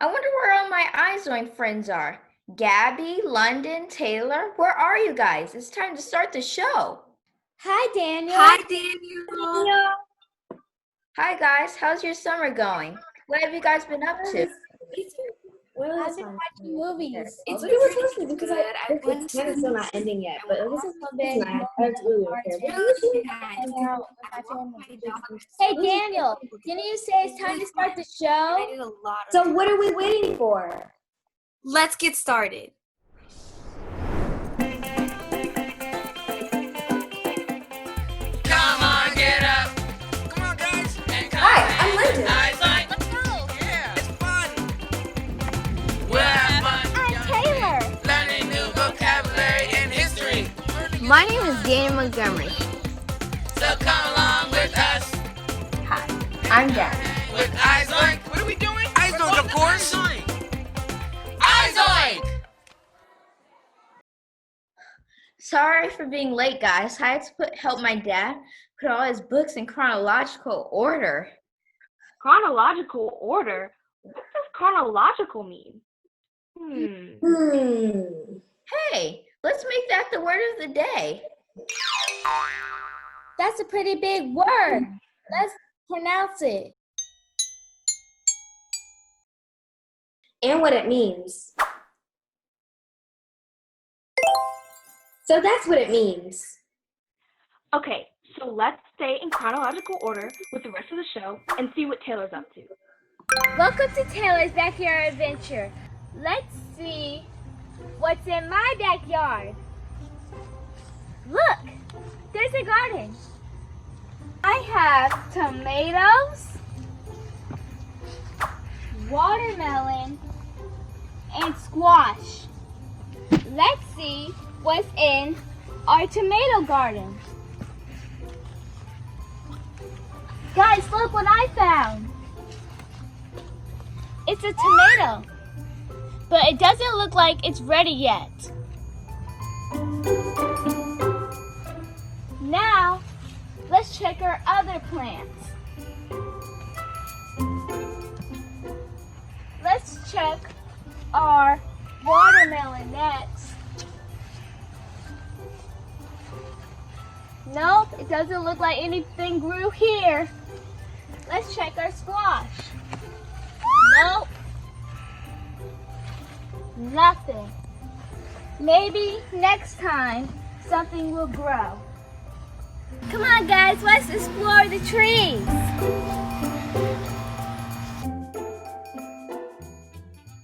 I wonder where all my iZOINK friends are. Gabby, London, Taylor, where are you guys? It's time to start the show. Hi, Daniel. Hi, Daniel. Hi, guys. How's your summer going? What have you guys been up to? I've been watching movies. It's But it was pretty mostly because good. it's kind of still not ending yet. But it was just something I really Hey, Daniel, didn't you say it's time to start the show? So what are we waiting for? Let's get started. Come on, get up. Come on, guys. And come Hi, I'm London. iZOINK. Let's go. Yeah, it's fun. We'll have fun. I'm Taylor. Learning new vocabulary and history. My name is Daniel Montgomery. So come along with us. Hi, I'm Gabby. With iZOINK. What are we doing? iZOINK, of course. iZOINK. Sorry for being late, guys. I had to help my dad put all his books in chronological order. Chronological order? What does chronological mean? Hey, let's make that the word of the day. That's a pretty big word. Let's pronounce it. And what it means. So that's what it means. Okay, so let's stay in chronological order with the rest of the show and see what Taylor's up to. Welcome to Taylor's Backyard Adventure. Let's see what's in my backyard. Look, there's a garden. I have tomatoes, watermelon, and squash. Let's see what's in our tomato garden. Guys, look what I found. It's a tomato, but it doesn't look like it's ready yet. Now, let's check our other plants. Let's check our watermelon next. Nope, it doesn't look like anything grew here. Let's check our squash. Nope. Nothing. Maybe next time something will grow. Come on, guys, let's explore the trees.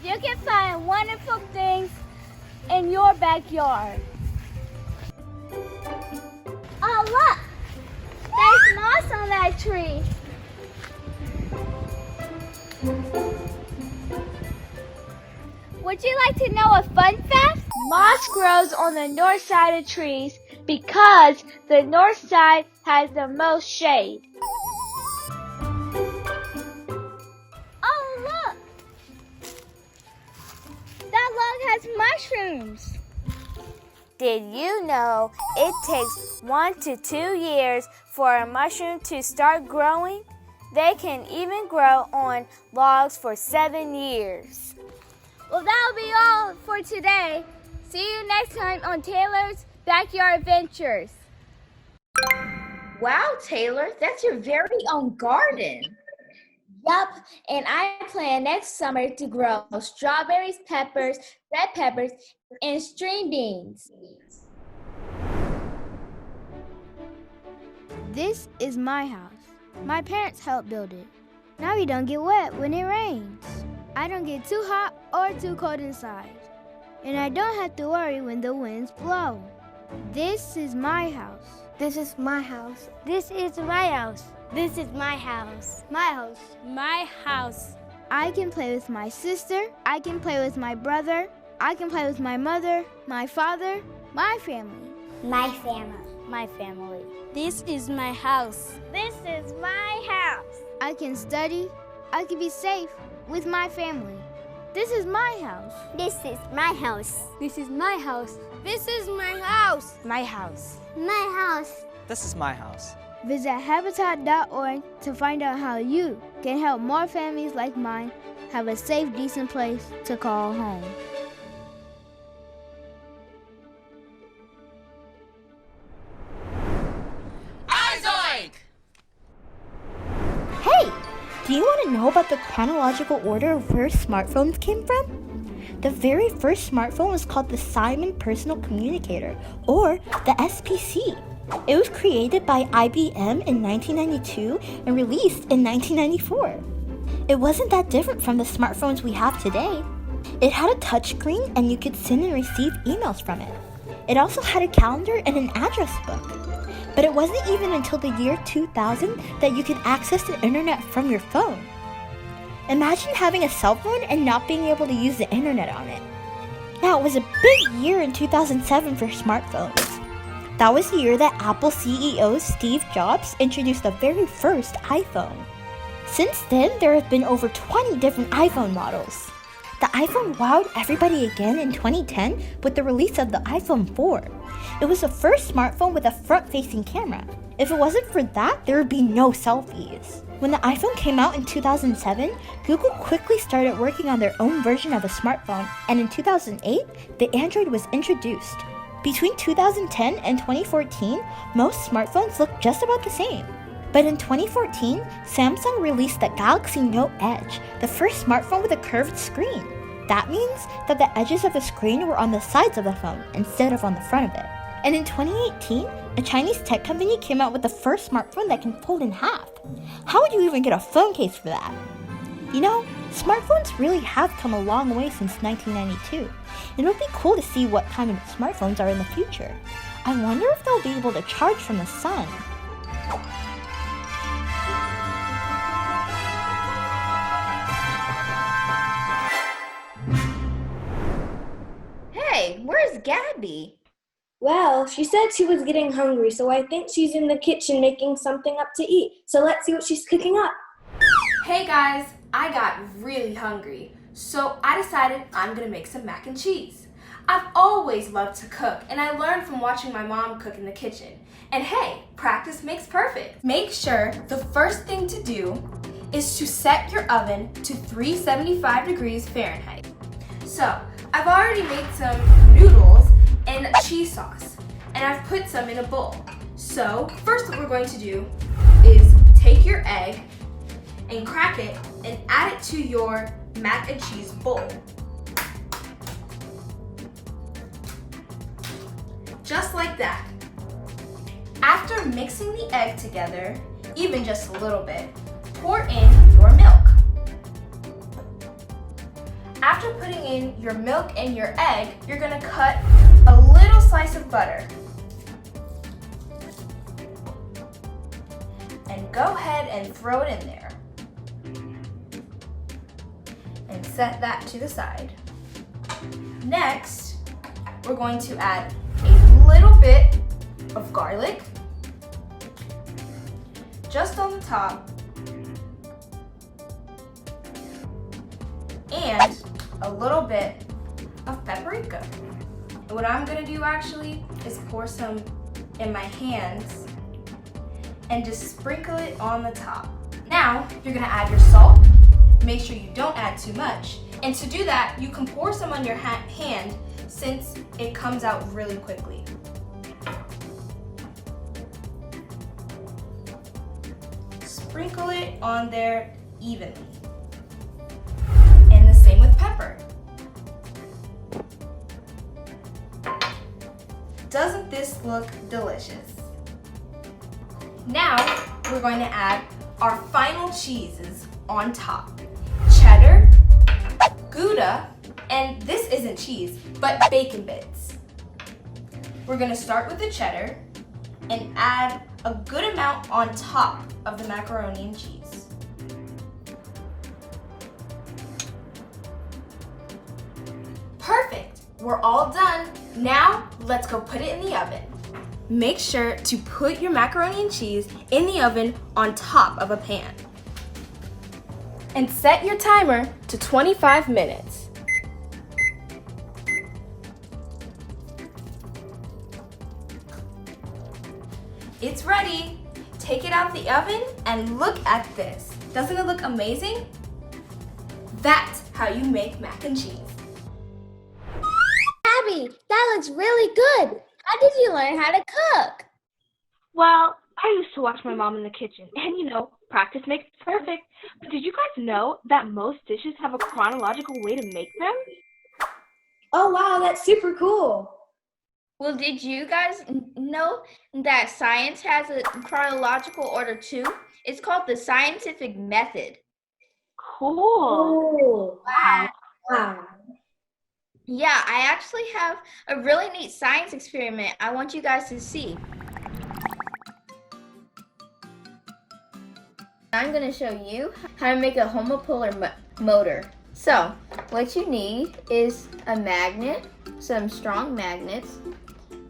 You can find wonderful things in your backyard. Oh, look! There's moss on that tree. Would you like to know a fun fact? Moss grows on the north side of trees because the north side has the most shade. Oh, look! That log has mushrooms. Did you know it takes 1 to 2 years for a mushroom to start growing? They can even grow on logs for 7 years. Well, that'll be all for today. See you next time on Taylor's Backyard Adventures. Wow, Taylor, that's your very own garden. Yup, and I plan next summer to grow strawberries, peppers, red peppers, and string beans. This is my house. My parents helped build it. Now we don't get wet when it rains. I don't get too hot or too cold inside. And I don't have to worry when the winds blow. This is my house. This is my house. This is my house. This is my house. My house. My house. I can play with my sister. I can play with my brother. I can play with my mother, my father, my family. My family. My family. This is my house. This is my house. I can study. I can be safe with my family. This is my house. This is my house. This is my house. This is my house. My house. My house. This is my house. Visit Habitat.org to find out how you can help more families like mine have a safe, decent place to call home. iZOINK! Hey! Do you want to know about the chronological order of where smartphones came from? The very first smartphone was called the Simon Personal Communicator, or the SPC. It was created by IBM in 1992 and released in 1994. It wasn't that different from the smartphones we have today. It had a touchscreen and you could send and receive emails from it. It also had a calendar and an address book. But it wasn't even until the year 2000 that you could access the internet from your phone. Imagine having a cell phone and not being able to use the internet on it. Now, it was a big year in 2007 for smartphones. That was the year that Apple CEO Steve Jobs introduced the very first iPhone. Since then, there have been over 20 different iPhone models. The iPhone wowed everybody again in 2010 with the release of the iPhone 4. It was the first smartphone with a front-facing camera. If it wasn't for that, there would be no selfies. When the iPhone came out in 2007, Google quickly started working on their own version of a smartphone, and in 2008, the Android was introduced. Between 2010 and 2014, most smartphones looked just about the same. But in 2014, Samsung released the Galaxy Note Edge, the first smartphone with a curved screen. That means that the edges of the screen were on the sides of the phone instead of on the front of it. And in 2018, a Chinese tech company came out with the first smartphone that can fold in half. How would you even get a phone case for that? You know, smartphones really have come a long way since 1992. It would be cool to see what kind of smartphones are in the future. I wonder if they'll be able to charge from the sun. Hey, where's Gabby? Well, she said she was getting hungry, so I think she's in the kitchen making something up to eat. So let's see what she's cooking up. Hey guys, I got really hungry, so I decided I'm gonna make some mac and cheese. I've always loved to cook, and I learned from watching my mom cook in the kitchen. And hey, practice makes perfect. Make sure the first thing to do is to set your oven to 375 degrees Fahrenheit. So, I've already made some noodles and cheese sauce, and I've put some in a bowl. So, first what we're going to do is take your egg and crack it and add it to your mac and cheese bowl. Just like that. After mixing the egg together, even just a little bit, pour in your milk. After putting in your milk and your egg, you're gonna cut a little slice of butter. And go ahead and throw it in there. And set that to the side. Next, we're going to add a little bit of garlic, just on the top, and a little bit of paprika. And what I'm gonna do actually is pour some in my hands and just sprinkle it on the top. Now, you're gonna add your salt. Make sure you don't add too much. And to do that, you can pour some on your hand since it comes out really quickly. Sprinkle it on there evenly. And the same with pepper. Doesn't this look delicious? Now, we're going to add our final cheeses on top. Cheddar, Gouda, and this isn't cheese, but bacon bits. We're gonna start with the cheddar and add a good amount on top of the macaroni and cheese. Perfect, we're all done. Now, let's go put it in the oven. Make sure to put your macaroni and cheese in the oven on top of a pan. And set your timer to 25 minutes. It's ready. Take it out the oven and look at this. Doesn't it look amazing? That's how you make mac and cheese. Abby, that looks really good. How did you learn how to cook? Well, I used to watch my mom in the kitchen, and practice makes perfect. But did you guys know that most dishes have a chronological way to make them? Oh wow, that's super cool. Well, did you guys know that science has a chronological order too? It's called the scientific method. Cool. Oh, Wow. wow. Yeah, I actually have a really neat science experiment I want you guys to see. I'm going to show you how to make a homopolar motor. So, what you need is a magnet, some strong magnets,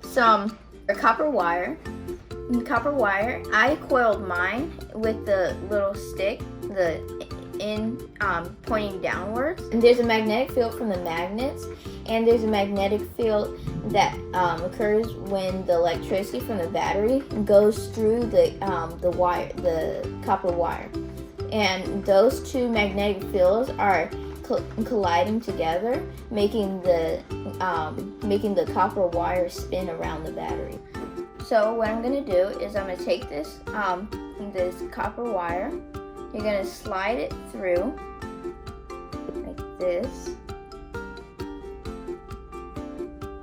some copper wire. I coiled mine with the little stick, the end pointing downwards. And there's a magnetic field from the magnets, and there's a magnetic field that occurs when the electricity from the battery goes through the copper wire. And those two magnetic fields are colliding together, making the copper wire spin around the battery. So what I'm going to do is I'm going to take this copper wire. You're going to slide it through like this.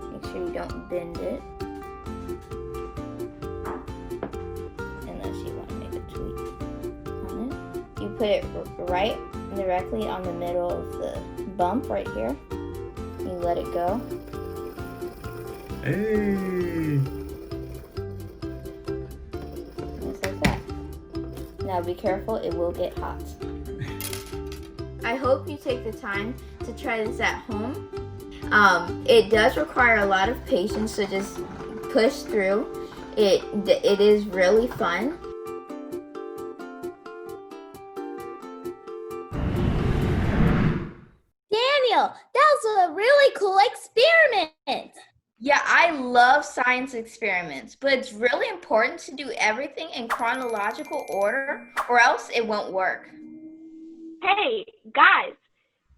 Make sure you don't bend it. Unless you want to make a tweak on it. You put it right directly on the middle of the bump right here. You let it go. Hey! Just like that. Now be careful, it will get hot. I hope you take the time to try this at home. It does require a lot of patience, so just push through. It is really fun. Daniel, that was a really cool experiment. Yeah, I love science experiments, but it's really important to do everything in chronological order or else it won't work. Hey, guys,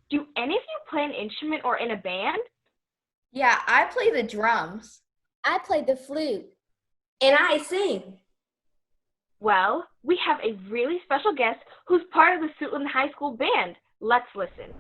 do any of you play an instrument or in a band? Yeah, I play the drums. I play the flute. And I sing. Well, we have a really special guest who's part of the Suitland High School Band. Let's listen.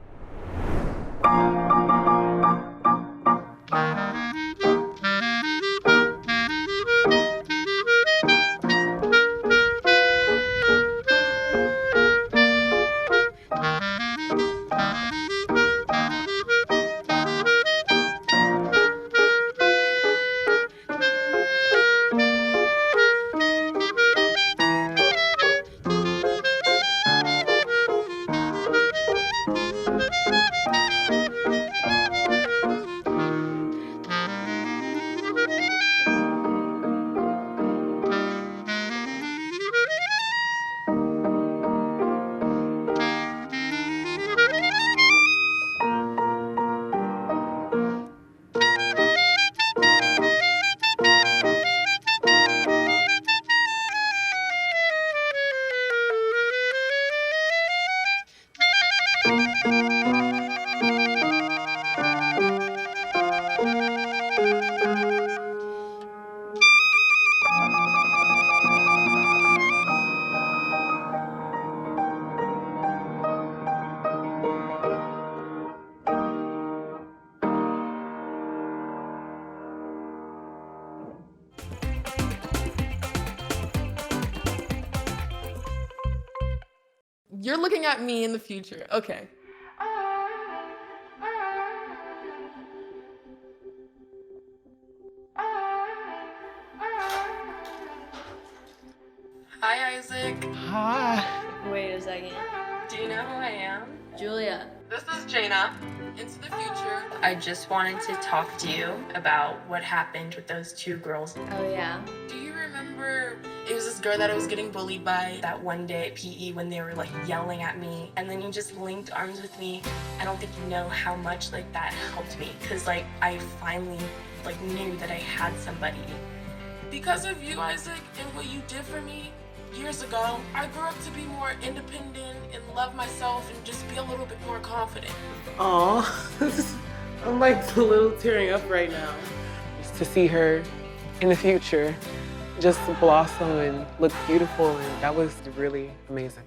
You're looking at me in the future. Okay. Hi, Isaac. Hi. Wait a second. Do you know who I am? Julia. This is Jaina. Into the future. I just wanted to talk to you about what happened with those two girls. Oh, yeah. Do you remember it was this girl that I was getting bullied by that one day at PE when they were like yelling at me, and then you just linked arms with me? I don't think you know how much like that helped me, because like I finally like knew that I had somebody. Because of you, Isaac, and what you did for me, years ago, I grew up to be more independent and love myself and just be a little bit more confident. Aw, I'm like a little tearing up right now. Just to see her in the future just blossom and look beautiful, and that was really amazing.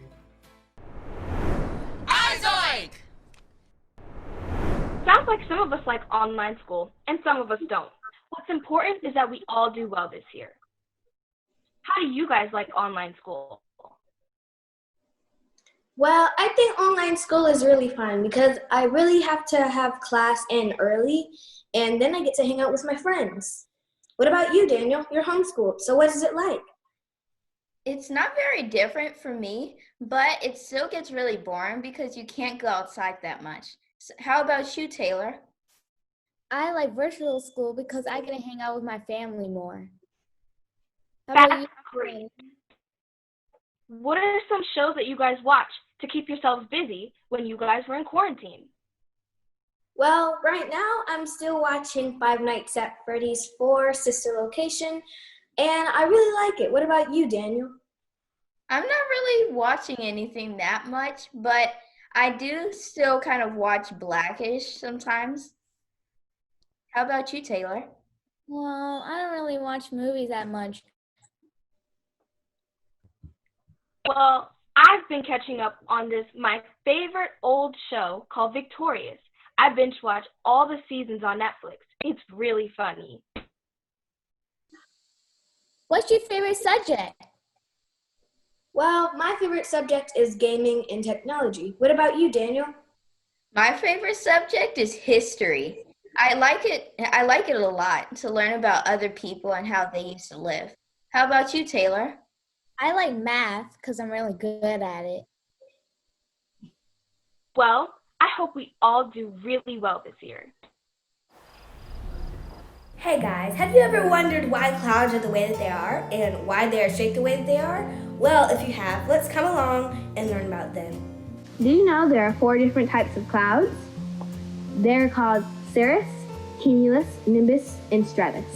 iZOINK! Sounds like some of us like online school, and some of us don't. What's important is that we all do well this year. How do you guys like online school? Well, I think online school is really fun because I really have to have class in early, and then I get to hang out with my friends. What about you, Daniel? You're homeschooled, so what is it like? It's not very different for me, but it still gets really boring because you can't go outside that much. So how about you, Taylor? I like virtual school because I get to hang out with my family more. How about That's you? great. What are some shows that you guys watch to keep yourselves busy when you guys were in quarantine? Well, right now I'm still watching Five Nights at Freddy's 4 Sister Location, and I really like it. What about you, Daniel? I'm not really watching anything that much, but I do still kind of watch Blackish sometimes. How about you, Taylor? Well, I don't really watch movies that much. Well, I've been catching up on my favorite old show called Victorious. I binge watch all the seasons on Netflix. It's really funny. What's your favorite subject? Well, my favorite subject is gaming and technology. What about you, Daniel? My favorite subject is history. I like it a lot to learn about other people and how they used to live. How about you, Taylor? I like math because I'm really good at it. Well, I hope we all do really well this year. Hey guys, have you ever wondered why clouds are the way that they are and why they are shaped the way that they are? Well, if you have, let's come along and learn about them. Do you know there are 4 different types of clouds? They're called cirrus, cumulus, nimbus, and stratus.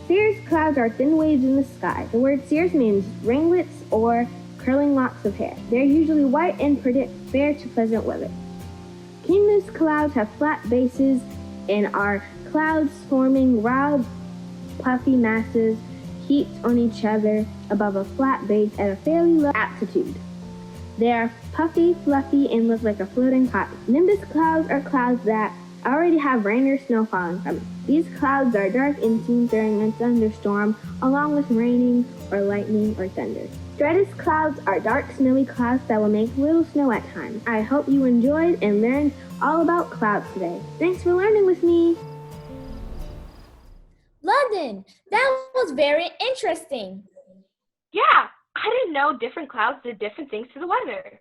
Cirrus clouds are thin waves in the sky. The word cirrus means ringlets or curling locks of hair. They're usually white and predict fair to pleasant weather. Cumulus clouds have flat bases and are clouds forming round, puffy masses heaped on each other above a flat base at a fairly low altitude. They are puffy, fluffy, and look like a floating pot. Nimbus clouds are clouds that already have rain or snow falling from them. These clouds are dark and seen during a thunderstorm, along with raining or lightning or thunder. Stratus clouds are dark, snowy clouds that will make little snow at times. I hope you enjoyed and learned all about clouds today. Thanks for learning with me. London, that was very interesting. Yeah, I didn't know different clouds did different things to the weather.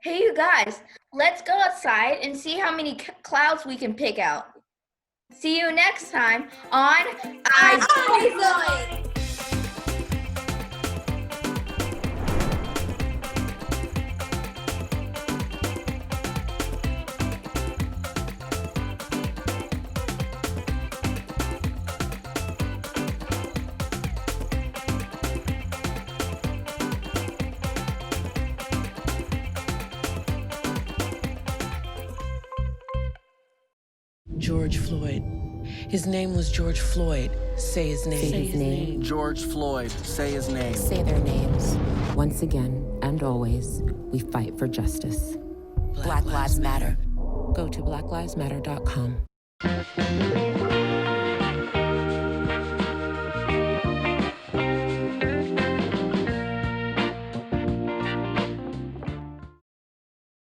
Hey, you guys, let's go outside and see how many clouds we can pick out. See you next time on iZOINK! George Floyd. His name was George Floyd. Say his name. Say his name. George Floyd, say his name. Say their names. Once again and always, we fight for justice. Black Lives Matter. Go to blacklivesmatter.com.